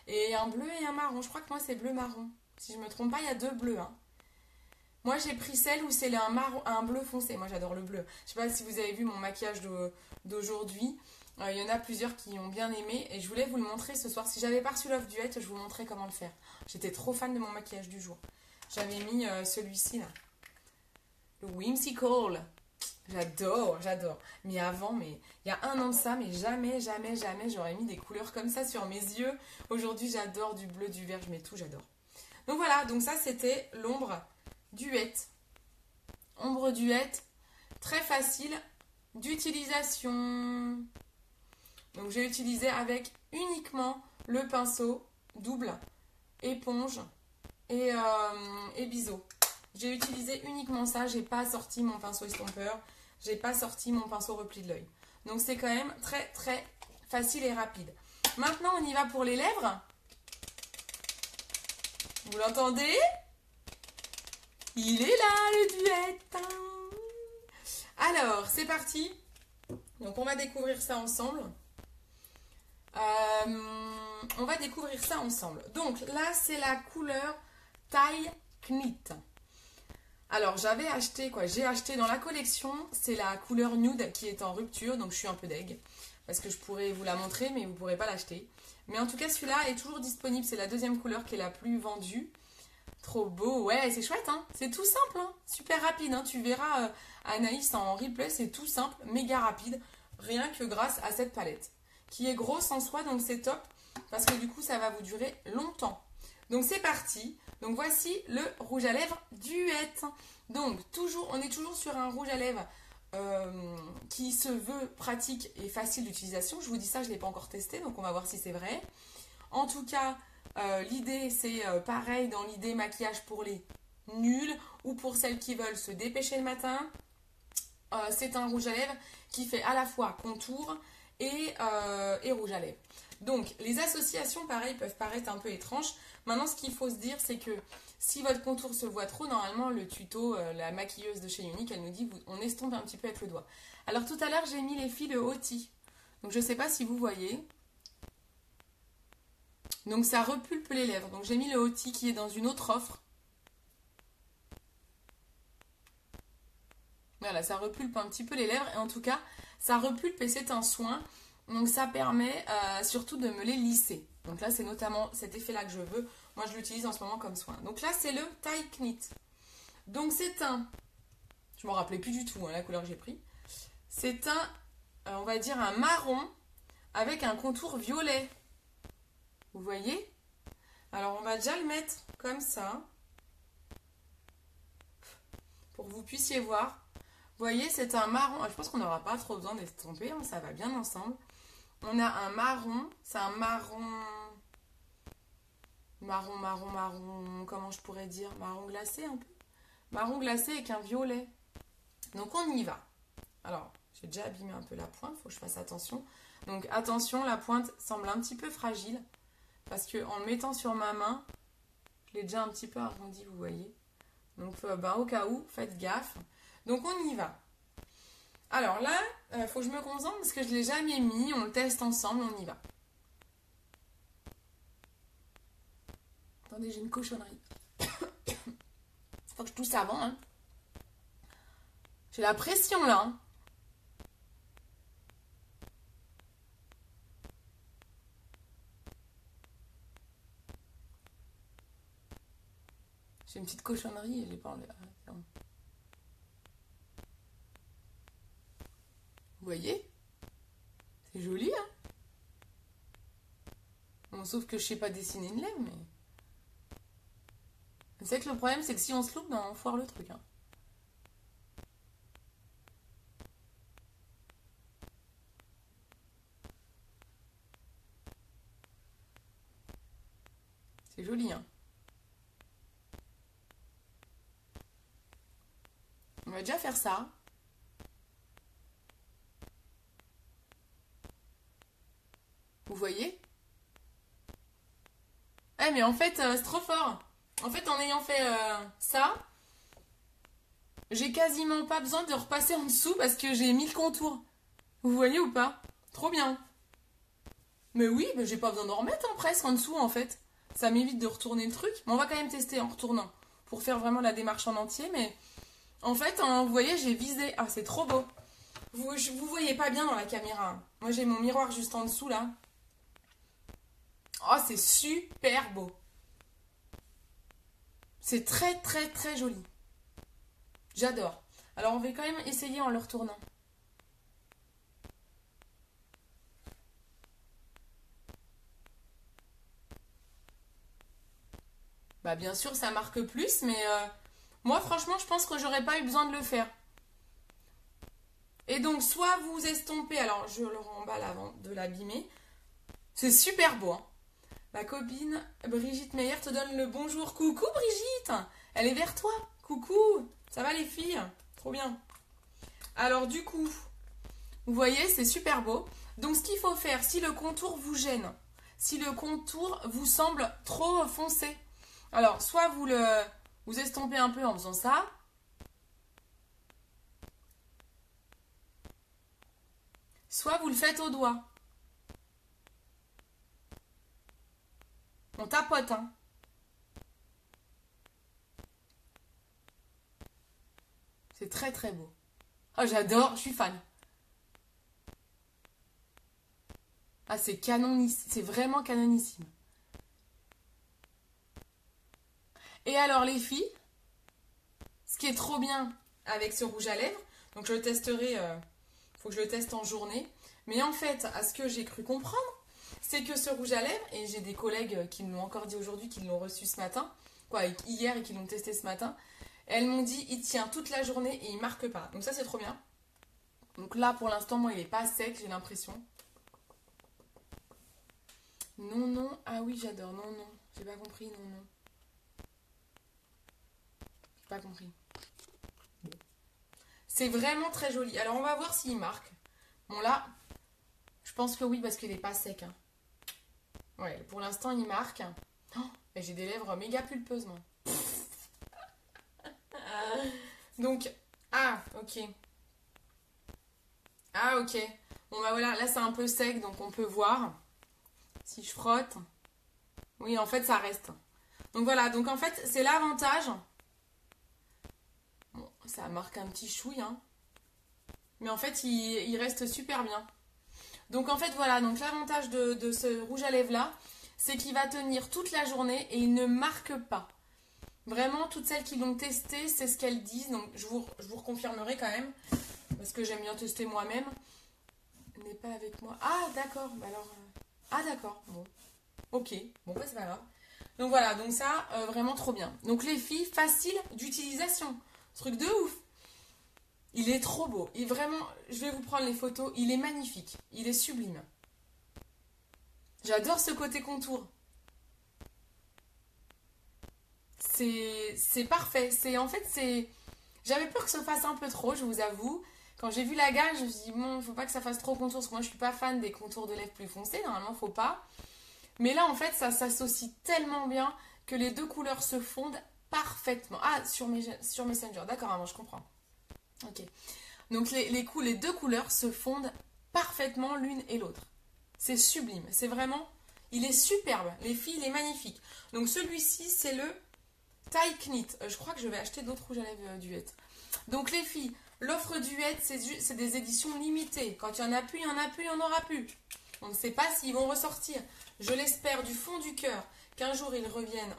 Et un bleu et un marron. Je crois que moi, c'est bleu-marron. Si je me trompe pas, il y a 2 bleus, hein. Moi, j'ai pris celle où c'est un bleu foncé. Moi, j'adore le bleu. Je sais pas si vous avez vu mon maquillage d'aujourd'hui. Il y en a plusieurs qui ont bien aimé. Et je voulais vous le montrer ce soir. Si j'avais pas reçu l'offre duette, je vous montrais comment le faire. J'étais trop fan de mon maquillage du jour. J'avais mis celui-ci, là. Le Whimsical. J'adore. Mais il y a 1 an de ça, mais jamais j'aurais mis des couleurs comme ça sur mes yeux. Aujourd'hui, j'adore du bleu, du vert, je mets tout, j'adore. Donc voilà, donc ça, c'était l'ombre duette. Ombre duette, très facile d'utilisation. Donc j'ai utilisé avec uniquement le pinceau double, éponge et biseau. J'ai utilisé uniquement ça, j'ai pas sorti mon pinceau estompeur, j'ai pas sorti mon pinceau repli de l'œil. Donc c'est quand même très très facile et rapide. Maintenant on y va pour les lèvres. Vous l'entendez? Il est là le duet. Alors c'est parti. Donc on va découvrir ça ensemble. Donc là c'est la couleur Taille Knit. Alors j'ai acheté dans la collection, c'est la couleur nude qui est en rupture, donc je suis un peu deg. parce que je pourrais vous la montrer, mais vous ne pourrez pas l'acheter. Mais en tout cas, celui-là est toujours disponible. C'est la deuxième couleur qui est la plus vendue. Trop beau, ouais, c'est chouette, hein. C'est tout simple, hein. Super rapide, hein. Tu verras Anaïs en replay, c'est tout simple, méga rapide, rien que grâce à cette palette, qui est grosse en soi, donc c'est top, parce que du coup, ça va vous durer longtemps. Donc c'est parti. Donc voici le rouge à lèvres Duette. Donc on est toujours sur un rouge à lèvres qui se veut pratique et facile d'utilisation. Je vous dis ça, je ne l'ai pas encore testé, donc on va voir si c'est vrai. En tout cas, l'idée c'est pareil dans l'idée maquillage pour les nuls ou pour celles qui veulent se dépêcher le matin. C'est un rouge à lèvres qui fait à la fois contour et rouge à lèvres. Donc les associations pareil peuvent paraître un peu étranges. Maintenant ce qu'il faut se dire c'est que si votre contour se voit trop, normalement le tuto, la maquilleuse de chez Unique, elle nous dit on estompe un petit peu avec le doigt. Alors tout à l'heure j'ai mis les fils Oti. Donc je ne sais pas si vous voyez. Donc ça repulpe les lèvres. Donc j'ai mis le Oti qui est dans une autre offre. Voilà, ça repulpe un petit peu les lèvres. Et en tout cas, ça repulpe et c'est un soin. Donc ça permet surtout de me les lisser. Donc là, c'est notamment cet effet-là que je veux. Moi, je l'utilise en ce moment comme soin. Donc là, c'est le Tie Knit. Donc c'est un... Je ne m'en rappelais plus du tout, hein, la couleur que j'ai pris. C'est un, on va dire, un marron avec un contour violet. Vous voyez? Alors, on va déjà le mettre comme ça. Pour que vous puissiez voir. Vous voyez, c'est un marron. Je pense qu'on n'aura pas trop besoin d'estomper. Hein, ça va bien ensemble. On a un marron. C'est un marron... Marron, comment je pourrais dire? Marron glacé un peu. Marron glacé avec un violet. Donc on y va. Alors, j'ai déjà abîmé un peu la pointe, il faut que je fasse attention. Donc attention, la pointe semble un petit peu fragile. Parce qu'en le mettant sur ma main, je l'ai déjà un petit peu arrondi, vous voyez. Donc au cas où, faites gaffe. Donc on y va. Alors là, il faut que je me concentre parce que je ne l'ai jamais mis. On le teste ensemble, on y va. Attendez, j'ai une cochonnerie. Faut que je tousse avant. Hein. J'ai la pression là. Hein. J'ai une petite cochonnerie et j'ai pas enlevé. Vous voyez? C'est joli, hein? Bon, sauf que je sais pas dessiner une lèvre, mais... C'est que le problème, c'est que si on se loupe, ben, on foire le truc. Hein. C'est joli, hein. On va déjà faire ça. Vous voyez? Eh, mais en fait, c'est trop fort. En fait, en ayant fait ça, j'ai quasiment pas besoin de repasser en dessous parce que j'ai mis le contour. Vous voyez ou pas? Trop bien. Mais oui, mais j'ai pas besoin d'en remettre hein, presque en dessous en fait. Ça m'évite de retourner le truc. Mais on va quand même tester en retournant pour faire vraiment la démarche en entier. Mais en fait, hein, vous voyez, j'ai visé. Ah, c'est trop beau. Vous voyez pas bien dans la caméra. Moi, j'ai mon miroir juste en dessous là. Oh, c'est super beau. C'est très très très joli. J'adore. Alors, on va quand même essayer en le retournant. Bah, bien sûr, ça marque plus, mais moi, franchement, je pense que j'aurais pas eu besoin de le faire. Et donc, soit vous estompez, alors je le remballe avant de l'abîmer. C'est super beau. Hein. Ma copine Brigitte Meyer te donne le bonjour. Coucou Brigitte, elle est vers toi. Coucou, ça va les filles? Trop bien. Alors du coup, vous voyez, c'est super beau. Donc ce qu'il faut faire, si le contour vous gêne, si le contour vous semble trop foncé, alors soit vous estompez un peu en faisant ça, soit vous le faites au doigt. On tapote, hein. C'est très très beau. Oh, j'adore, je suis fan. Ah, c'est canonissime. C'est vraiment canonissime. Et alors, les filles, ce qui est trop bien avec ce rouge à lèvres, donc je le testerai, faut que je le teste en journée. Mais en fait, à ce que j'ai cru comprendre, c'est que ce rouge à lèvres, et j'ai des collègues qui me l'ont encore dit aujourd'hui, qui l'ont reçu ce matin, hier et qui l'ont testé ce matin, elles m'ont dit il tient toute la journée et il marque pas. Donc ça c'est trop bien. Donc là pour l'instant moi il est pas sec, j'ai l'impression. Non, non, ah oui j'adore, non, non, j'ai pas compris, non, non. J'ai pas compris. Bon. C'est vraiment très joli. Alors on va voir s'il marque. Bon là, je pense que oui parce qu'il est pas sec. Hein. Ouais, pour l'instant il marque. Oh, j'ai des lèvres méga pulpeuses moi. Donc, ah, ok. Ah, ok. Bon, bah voilà, là c'est un peu sec, donc on peut voir. Si je frotte. Oui, en fait, ça reste. Donc voilà, donc en fait, c'est l'avantage. Bon, ça marque un petit chouille, hein. Mais en fait, il reste super bien. Donc en fait, voilà, donc l'avantage de ce rouge à lèvres là, c'est qu'il va tenir toute la journée et il ne marque pas. Vraiment, toutes celles qui l'ont testé, c'est ce qu'elles disent. Donc, je vous reconfirmerai quand même. Parce que j'aime bien tester moi-même. N'est pas avec moi. Ah, d'accord. Bah alors. Ah, d'accord. Bon. Ok. Bon, bah, c'est pas grave. Donc, voilà. Donc, ça, vraiment trop bien. Donc, les filles, facile d'utilisation. Truc de ouf. Il est trop beau. Et vraiment, je vais vous prendre les photos. Il est magnifique. Il est sublime. J'adore ce côté contour. C'est parfait. En fait, c'est... J'avais peur que ça fasse un peu trop, je vous avoue. Quand j'ai vu la gamme, je me suis dit, bon, faut pas que ça fasse trop contour, parce que moi, je suis pas fan des contours de lèvres plus foncés. Normalement, faut pas. Mais là, en fait, ça s'associe tellement bien que les deux couleurs se fondent parfaitement. Ah, sur Messenger. D'accord, avant, je comprends. Ok. Donc, les deux couleurs se fondent parfaitement l'une et l'autre. C'est sublime. C'est vraiment... Il est superbe. Les filles, il est magnifique. Donc, celui-ci, c'est le... Taille Knit. Je crois que je vais acheter d'autres rouges à lèvres Duet. Donc les filles, l'offre Duet, c'est des éditions limitées. Quand il n'y en a plus, il n'y en a plus, il n'y en aura plus. On ne sait pas s'ils vont ressortir. Je l'espère du fond du cœur qu'un jour ils reviennent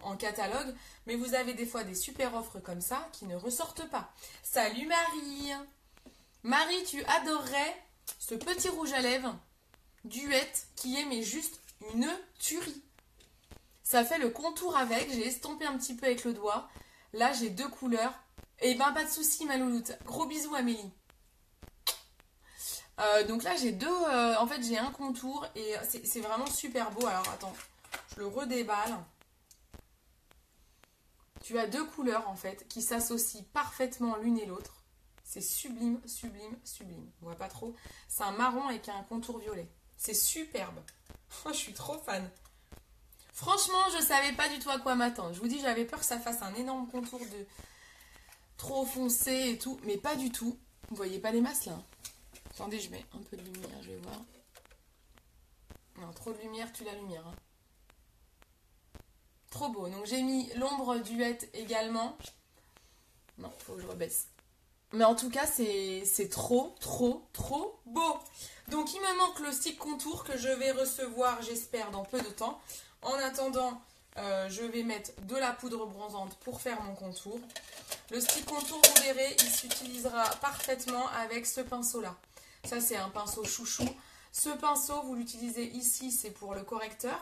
en catalogue. Mais vous avez des fois des super offres comme ça qui ne ressortent pas. Salut Marie. Marie, tu adorerais ce petit rouge à lèvres Duet qui est mais juste une tuerie. Ça fait le contour avec, j'ai estompé un petit peu avec le doigt. Là, j'ai deux couleurs. Et ben, pas de souci, ma louloute. Gros bisous, Amélie. Donc là, j'ai deux... en fait, j'ai un contour et c'est vraiment super beau. Alors, attends, je le redéballe. Tu as deux couleurs, en fait, qui s'associent parfaitement l'une et l'autre. C'est sublime, sublime, sublime. On voit pas trop. C'est un marron avec un contour violet. C'est superbe. Je suis trop fan. Franchement, je savais pas du tout à quoi m'attendre. Je vous dis, j'avais peur que ça fasse un énorme contour de trop foncé et tout, mais pas du tout. Vous voyez pas les masses là? Attendez, je mets un peu de lumière, je vais voir. Non, trop de lumière, tue la lumière. Hein. Trop beau. Donc j'ai mis l'ombre Duet également. Non, faut que je rebaisse. Mais en tout cas, c'est trop, trop, trop beau. Donc il me manque le stick contour que je vais recevoir, j'espère, dans peu de temps. En attendant, je vais mettre de la poudre bronzante pour faire mon contour. Le stick contour, vous verrez, il s'utilisera parfaitement avec ce pinceau-là. Ça, c'est un pinceau chouchou. Ce pinceau, vous l'utilisez ici, c'est pour le correcteur.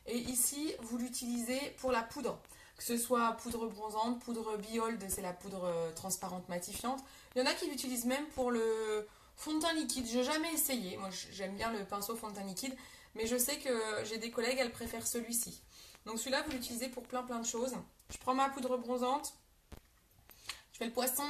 Et ici, vous l'utilisez pour la poudre. Que ce soit poudre bronzante, poudre Behold, c'est la poudre transparente matifiante. Il y en a qui l'utilisent même pour le fond de teint liquide. Je n'ai jamais essayé. Moi, j'aime bien le pinceau fond de teint liquide. Mais je sais que j'ai des collègues, elles préfèrent celui-ci. Donc celui-là, vous l'utilisez pour plein de choses. Je prends ma poudre bronzante. Je fais le poisson.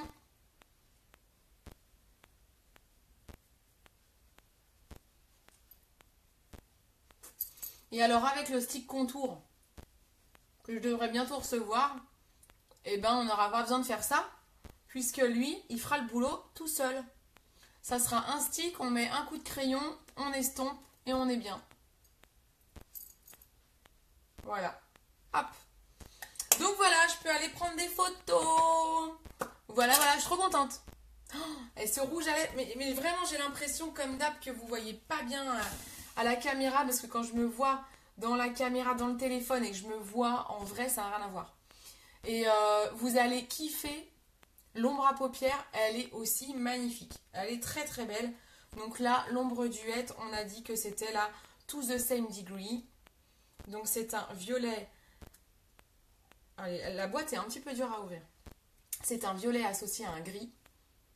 Et alors avec le stick contour que je devrais bientôt recevoir, eh ben on n'aura pas besoin de faire ça. Puisque lui, il fera le boulot tout seul. Ça sera un stick, on met un coup de crayon, on estompe et on est bien. Voilà. Hop. Donc voilà, je peux aller prendre des photos. Voilà, je suis trop contente. Oh, et ce rouge à lèvres, mais vraiment j'ai l'impression comme d'hab que vous voyez pas bien à la caméra, parce que quand je me vois dans la caméra, dans le téléphone, et que je me vois en vrai, ça n'a rien à voir. Et vous allez kiffer. L'ombre à paupières, elle est aussi magnifique. Elle est très très belle. Donc là, l'ombre duette, on a dit que c'était la To the Same Degree. Donc c'est un violet. Allez, la boîte est un petit peu dure à ouvrir. C'est un violet associé à un gris.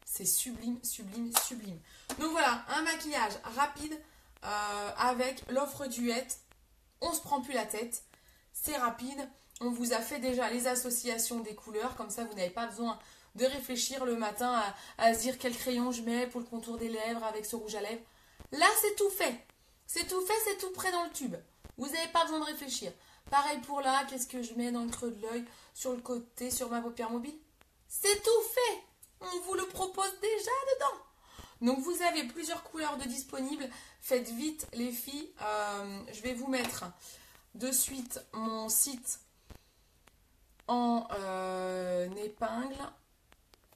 C'est sublime, sublime, sublime. Donc voilà, un maquillage rapide avec l'offre duette. On ne se prend plus la tête. C'est rapide. On vous a fait déjà les associations des couleurs. Comme ça, vous n'avez pas besoin de réfléchir le matin à se dire quel crayon je mets pour le contour des lèvres avec ce rouge à lèvres. Là, c'est tout fait. C'est tout fait, c'est tout prêt dans le tube. Vous n'avez pas besoin de réfléchir. Pareil pour là, qu'est-ce que je mets dans le creux de l'œil, sur le côté, sur ma paupière mobile. C'est tout fait. On vous le propose déjà dedans. Donc vous avez plusieurs couleurs de disponibles. Faites vite les filles. Je vais vous mettre de suite mon site en épingle.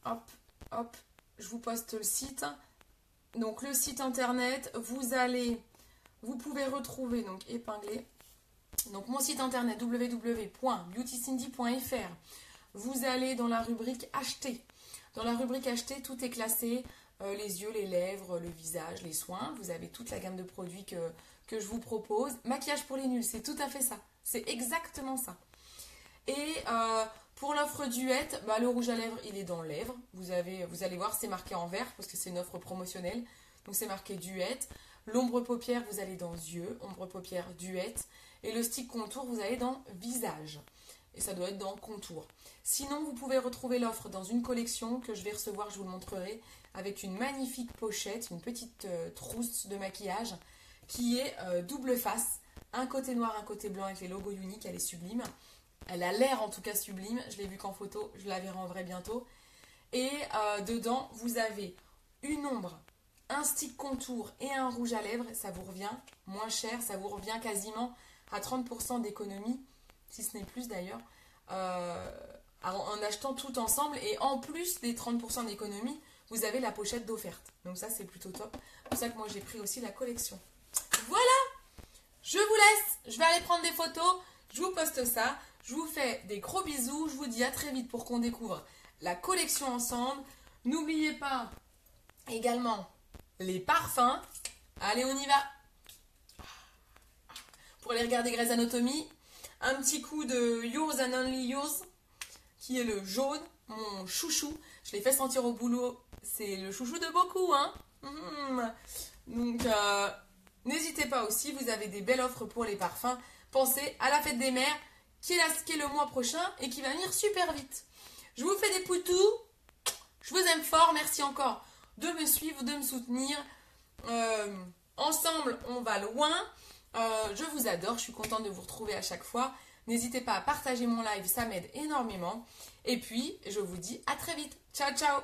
Hop, hop, je vous poste le site. Donc le site internet, vous pouvez retrouver, donc épinglé. Donc mon site internet www.beautycindy.fr. Vous allez dans la rubrique acheter. Dans la rubrique acheter, tout est classé. Les yeux, les lèvres, le visage, les soins. Vous avez toute la gamme de produits que je vous propose. Maquillage pour les nuls, c'est tout à fait ça. C'est exactement ça. Et pour l'offre duette, le rouge à lèvres, il est dans lèvres. Vous allez voir, c'est marqué en vert parce que c'est une offre promotionnelle. Donc c'est marqué duette. L'ombre paupière, vous allez dans yeux. Ombre paupière duette. Et le stick contour, vous allez dans visage. Et ça doit être dans contour. Sinon, vous pouvez retrouver l'offre dans une collection que je vais recevoir, je vous le montrerai, avec une magnifique pochette, une petite trousse de maquillage qui est double face. Un côté noir, un côté blanc avec les logos uniques. Elle est sublime. Elle a l'air en tout cas sublime. Je l'ai vue qu'en photo, je la verrai en vrai bientôt. Et dedans, vous avez une ombre, un stick contour et un rouge à lèvres. Ça vous revient moins cher, ça vous revient quasiment à 30% d'économie, si ce n'est plus d'ailleurs, en achetant tout ensemble. Et en plus des 30% d'économie, vous avez la pochette d'offerte. Donc ça, c'est plutôt top. C'est pour ça que moi, j'ai pris aussi la collection. Voilà, je vous laisse. Je vais aller prendre des photos. Je vous poste ça. Je vous fais des gros bisous. Je vous dis à très vite pour qu'on découvre la collection ensemble. N'oubliez pas également les parfums. Allez, on y va. Pour aller regarder Grey's Anatomy, un petit coup de Yours and Only Yours, qui est le jaune, mon chouchou. Je l'ai fait sentir au boulot. C'est le chouchou de beaucoup, hein. Donc, n'hésitez pas aussi, vous avez des belles offres pour les parfums. Pensez à la fête des mères, qui est le mois prochain et qui va venir super vite. Je vous fais des poutous. Je vous aime fort. Merci encore de me suivre, de me soutenir. Ensemble, on va loin. Je vous adore. Je suis contente de vous retrouver à chaque fois. N'hésitez pas à partager mon live, ça m'aide énormément. Et puis, je vous dis à très vite. Ciao, ciao!